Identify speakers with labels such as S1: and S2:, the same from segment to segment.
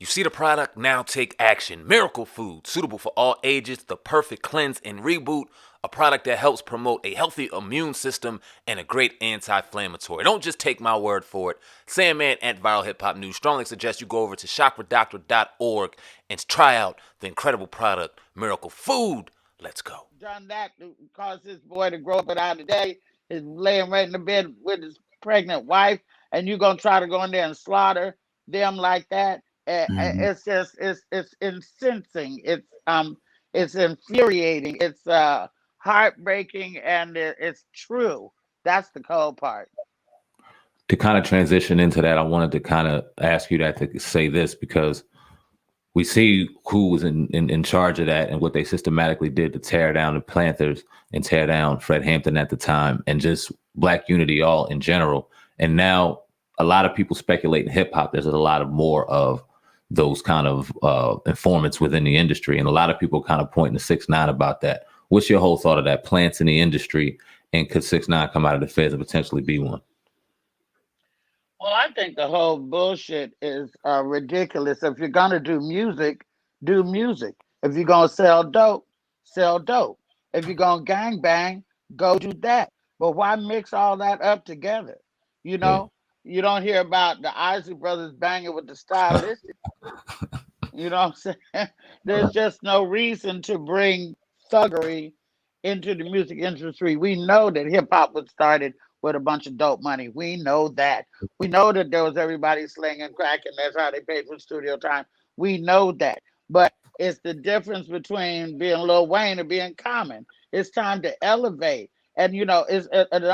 S1: You see the product, now take action. Miracle Food, suitable for all ages, the perfect cleanse and reboot. A product that helps promote a healthy immune system and a great anti-inflammatory. Don't just take my word for it. Sandman at Viral Hip Hop News strongly suggests you go over to chakradoctor.org and try out the incredible product, Miracle Food. Let's go.
S2: Done that to cause this boy to grow up without a day. Is laying right in the bed with his pregnant wife, and you're gonna try to go in there and slaughter them like that.
S3: Mhm.
S2: It's just it's incensing. It's infuriating. It's heartbreaking, and it's true. That's the cold part.
S3: To kind of transition into that, I wanted to kind of ask you that to say this because we see who was in charge of that and what they systematically did to tear down the Panthers and tear down Fred Hampton at the time and just Black unity all in general. And now a lot of people speculate in hip hop, there's a lot of more of those kind of informants within the industry. And a lot of people kind of pointing to 6ix9ine about that. What's your whole thought of that? Plants in the industry, and could 6ix9ine come out of the feds and potentially be one?
S2: Well, I think the whole bullshit is ridiculous. If you're gonna do music, do music. If you're gonna sell dope, sell dope. If you're gonna gang bang, go do that. But why mix all that up together? You
S3: Yeah.
S2: know, you don't hear about the Isley brothers banging with the stylistic. You know what I'm saying? There's just no reason to bring thuggery into the music industry. We know that hip hop was started with a bunch of dope money. We know that. We know that there was everybody slinging crack and that's how they paid for studio time. We know that. But it's the difference between being Lil Wayne and being Common. It's time to elevate. And it's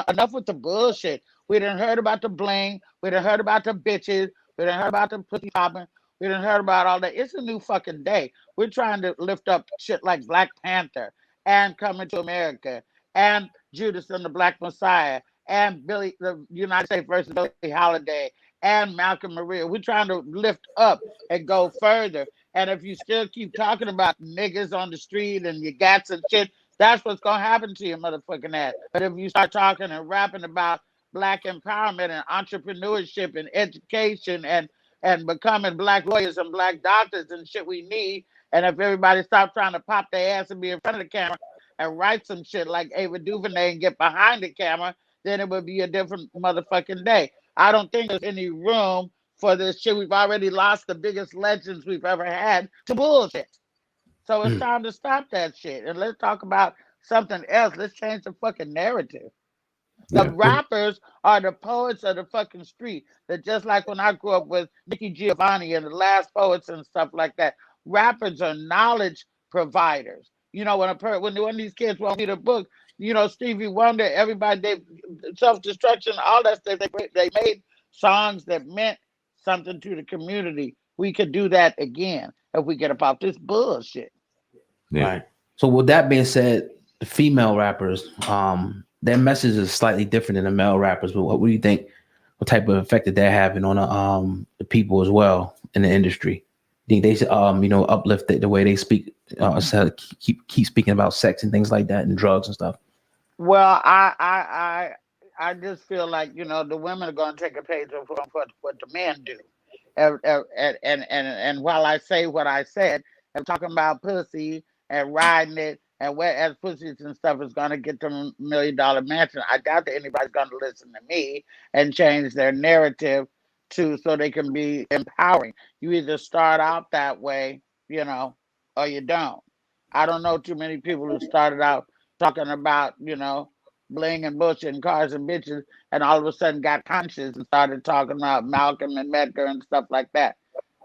S2: enough with the bullshit. We done heard about the bling. We done heard about the bitches. We done heard about the pussy popping. We done heard about all that. It's a new fucking day. We're trying to lift up shit like Black Panther and Coming to America and Judas and the Black Messiah and Billy, the United States versus Billie Holiday and Malcolm Maria. We're trying to lift up and go further. And if you still keep talking about niggas on the street and your gats and shit, that's what's gonna happen to your motherfucking ass. But if you start talking and rapping about Black empowerment and entrepreneurship and education and becoming Black lawyers and Black doctors and shit we need. And if everybody stop trying to pop their ass and be in front of the camera and write some shit like Ava DuVernay and get behind the camera, then it would be a different motherfucking day. I don't think there's any room for this shit. We've already lost the biggest legends we've ever had to bullshit. So it's time to stop that shit and let's talk about something else. Let's change the fucking narrative. The
S3: Yeah.
S2: rappers are the poets of the fucking street. That just like when I grew up with Nicky Giovanni and the Last Poets and stuff like that. Rappers are knowledge providers. When these kids won't read a book, Stevie Wonder, everybody, they self destruction, all that stuff. They made songs that meant something to the community. We could do that again if we get about this bullshit.
S3: Yeah.
S4: Right. So with that being said, the female rappers, their message is slightly different than the male rappers. But what do you think? What type of effect that they're having on the people as well in the industry? Think they should uplift the way they speak, keep speaking about sex and things like that and drugs and stuff.
S2: Well, I just feel like the women are going to take a page from what the men do, and while I say what I said, I'm talking about pussy and riding it and wet ass pussies and stuff is going to get them $1 million mansion. I doubt that anybody's going to listen to me and change their narrative so they can be empowering. You either start out that way, or you don't. I don't know too many people who started out talking about, bling and bullshit and cars and bitches, and all of a sudden got conscious and started talking about Malcolm and Medgar and stuff like that.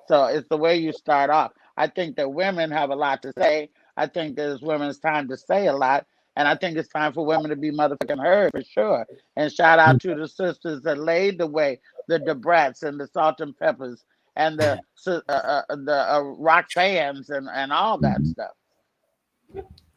S2: So it's the way you start off. I think that women have a lot to say. I think there's women's time to say a lot. And I think it's time for women to be motherfucking heard for sure. And shout out to the sisters that laid the way, the Debrats and the Salt and Peppers and the rock fans and all that stuff.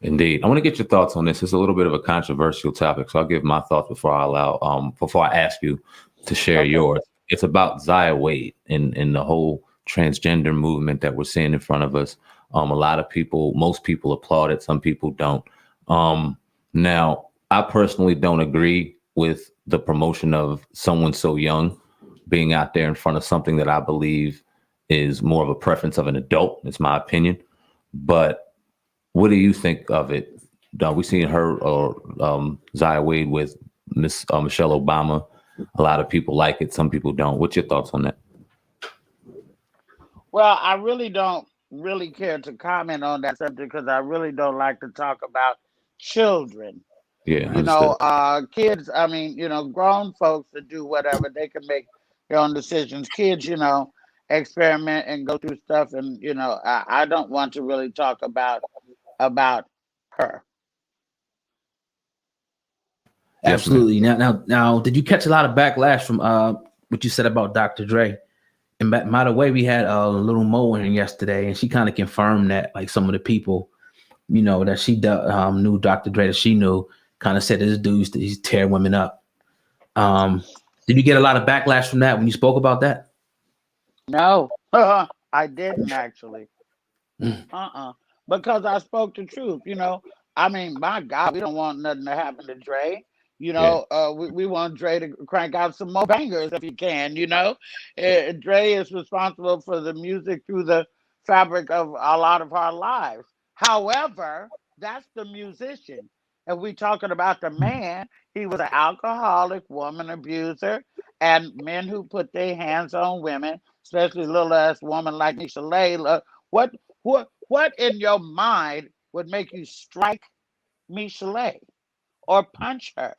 S3: Indeed. I want to get your thoughts on this. It's a little bit of a controversial topic, so I'll give my thoughts before I ask you to share yours. It's about Zaya Wade and the whole transgender movement that we're seeing in front of us. Most people applaud it. Some people don't. Now, I personally don't agree with the promotion of someone so young being out there in front of something that I believe is more of a preference of an adult. It's my opinion. But what do you think of it? We seen her or Zaya Wade with Michelle Obama. A lot of people like it. Some people don't. What's your thoughts on that?
S2: Well, I really don't really care to comment on that subject because I really don't like to talk about children.
S3: Yeah,
S2: You know,
S3: understood.
S2: kids, I mean, you know, grown folks that do whatever, they can make their own decisions. Kids, you know, experiment and go through stuff. And, you know, I don't want to really talk about her.
S3: Yes, ma'am.
S4: Absolutely. Now, did you catch a lot of backlash from what you said about Dr. Dre? And by the way, we had a little Mo in yesterday, and she kind of confirmed that, like, some of the people, you know, that she knew Dr. Dre, that she knew, kind of said this dude, he's tearing women up. Did you get a lot of backlash from that when you spoke about that?
S2: No, I didn't actually. Because I spoke the truth, you know. I mean, my God, we don't want nothing to happen to Dre. You
S3: Yeah.
S2: know, we want Dre to crank out some more bangers if he can, you know. Dre is responsible for the music through the fabric of a lot of our lives. However, that's the musician. If we talking about the man, he was an alcoholic, woman abuser, and men who put their hands on women, especially little ass woman like Nisha Layla. What in your mind would make you strike Michelet or punch her?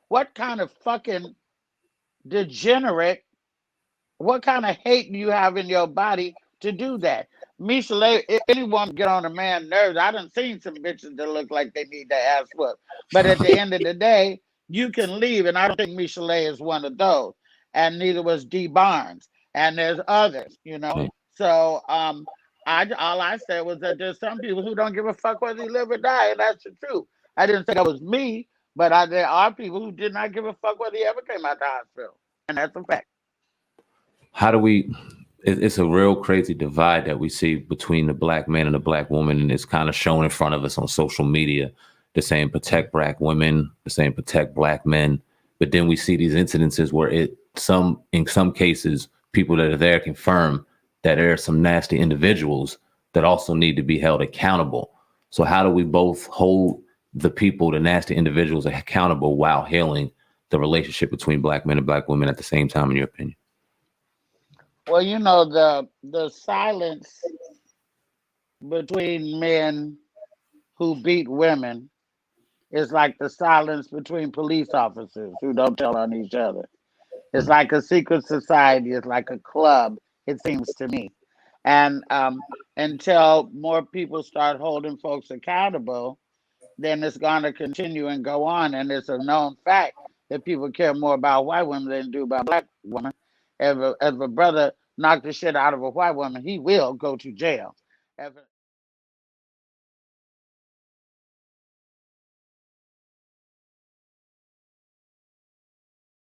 S2: What kind of fucking degenerate, what kind of hate do you have in your body to do that? Michelet, if anyone get on a man's nerves, I done seen some bitches that look like they need their ass whooped. But at the end of the day, you can leave, and I don't think Michelet is one of those. And neither was D Barnes. And there's others, you know.
S3: Yeah.
S2: So I all I said was that there's some people who don't give a fuck whether you live or die, and that's the truth. I didn't say that was me, but there are people who did not give a fuck whether he ever came out the hospital, and that's a fact.
S3: How do we? It's a real crazy divide that we see between the black man and the black woman, and it's kind of shown in front of us on social media. The saying protect black women, the saying protect black men, but then we see these incidences where in some cases, people that are there confirm that there are some nasty individuals that also need to be held accountable. So how do we both hold the nasty individuals accountable while hailing the relationship between black men and black women at the same time, in your opinion?
S2: Well, you know, the silence between men who beat women is like the silence between police officers who don't tell on each other. It's like a secret society. It's like a club, it seems to me. And until more people start holding folks accountable, then it's going to continue and go on. And it's a known fact that people care more about white women than do about black women. If a brother knocked the shit out of a white woman, he will go to jail. If